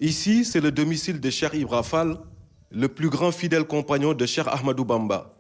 Ici, c'est le domicile de Cheikh Ibra Fall, le plus grand fidèle compagnon de Cheikh Ahmadou Bamba.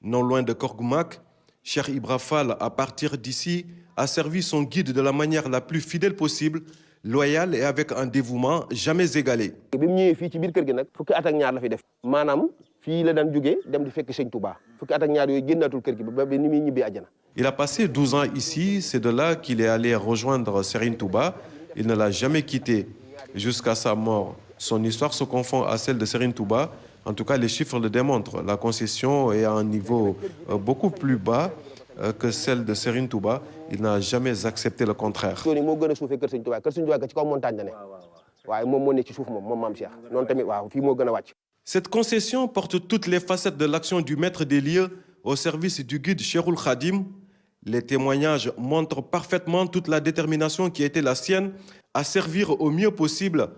Non loin de Korgoumak, Cheikh Ibra Fall, à partir d'ici, a servi son guide de la manière la plus fidèle possible, loyale et avec un dévouement jamais égalé. bi mu ñëwee fii ci biir kër gi nag fukki at ak ñaar la fi def maanaam fii la daan jógee dem di fekk Sëñ Touba fukki at ak ñaar yooyu génnaatul kër gi ba ni muy ñibbee àjjana. Il a passé 12 ans ici, c'est de là qu'il est allé rejoindre Serigne Touba. Il ne l'a jamais quitté jusqu'à sa mort. Son histoire se confond à celle de Serigne Touba. En tout cas, les chiffres le démontrent. La concession est à un niveau beaucoup plus bas que celle de Serigne Touba. Il n'a jamais accepté le contraire. moo gën a suufee kër Sëñ Touba kër Sëñ Touba ci kaw montagne la ne waaye moom moo ne ci suuf moom maam Cheikh noonu tamit waaw fii moo gën a wàcc. Cette concession porte toutes les facettes de l'action du maître des lieux au service du guide Cheikhoul Khadim. Les témoignages montrent parfaitement toute la détermination qui était la sienne à servir au mieux possible,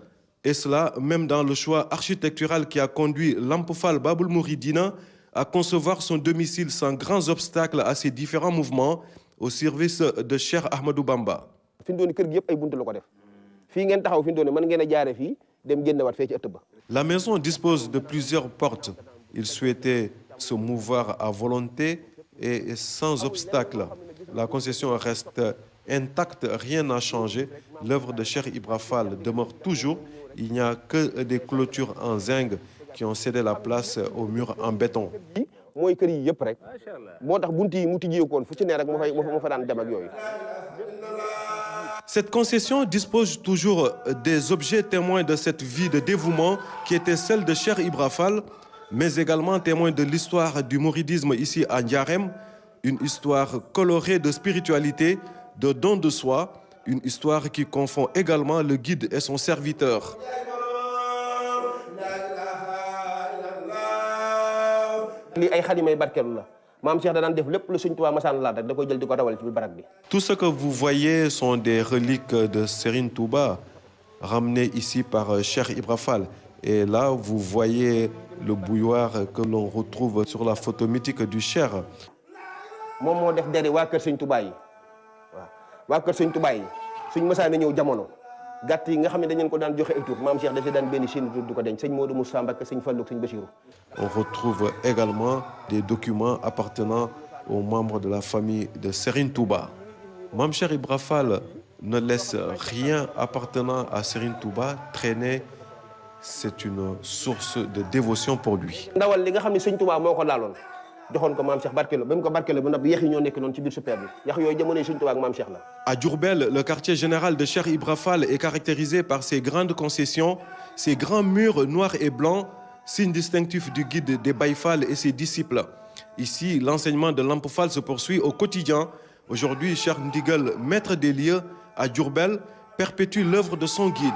et cela même dans le choix architectural qui a conduit Lamp Fall Baboul Mouridina à concevoir son domicile sans grands obstacles à ses différents mouvements au service de Cheikh Ahmadou Bamba. fi mu doon kër gi yëpp ay buntu la ko def fii ngeen taxaw fi mu doon mën ngeen a jaare fii dem génnewaat fee ci ëtt ba. La maison dispose de plusieurs portes. Il souhaitait se mouvoir à volonté et sans obstacle. La concession reste intacte, rien n'a changé. L'œuvre de Cheikh Ibra Fall demeure toujours. Il n'y a que des clôtures en zinc qui ont cédé la place aux murs en béton. mooy kër yi yëpp rek moo tax bunt yi mu tijjee koon fu ci ne rek moo fa daan dem ak yooyu. Cette concession dispose toujours des objets témoins de cette vie de dévouement qui était celle de Cheikh Ibra Fall, mais également témoin de l'histoire du mouridisme ici à Ndiarème, une histoire colorée de spiritualité, de don de soi, une histoire qui confond également le guide et son serviteur. lii ay xadimay barkeelu la maam Cheikh da daan def lépp lu Sëñ Tuubaa masaan laat rek da koy jël di ko dawal ci biir barak bi. Tout ce que vous voyez sont des reliques de Serigne Touba ramenées ici par Cheikh Ibra Fall. Et là, vous voyez le bouilloire que l'on retrouve sur la photo mythique du Cheikh. moom moo def dere waa kër Sëñ Tuubaa yi waaw waa kër Sëñ Tuubaa yi suñ masaan ñëw jamono gàtt yi nga xam ne dañu ko daan joxe ay tur maam Cheikh dafa daan benn Chine tur du ko denc sëñ Modou Moussa Mbacké sëñ Fallou sëñ Bachirou. On retrouve également des documents appartenant aux membres de la famille de Serigne Touba. Mame Cheikh Ibra Fall ne laisse rien appartenant à Serigne Touba traîner. C'est une source de dévotion pour lui. ndawal li nga xam ne Sëñ Touba moo ko laaloon joxoon ko maam Cheikh barkelo ba mu ko barkelo ba noppi yax yi ñoo nekk noonu ci biir super bi yax yooyu jamonoy Sëñ Touba ak maam Cheikh la. À Diourbel, le quartier général de Cheikh Ibra Fall est caractérisé par ses grandes concessions, ses grands murs noirs et blancs, signe distinctif du guide des Baye Fall et ses disciples. Ici, l'enseignement de Lamp Fall se poursuit au quotidien. Aujourd'hui, Cheikh Ndigal, maître des lieux à Diourbel, perpétue l'œuvre de son guide.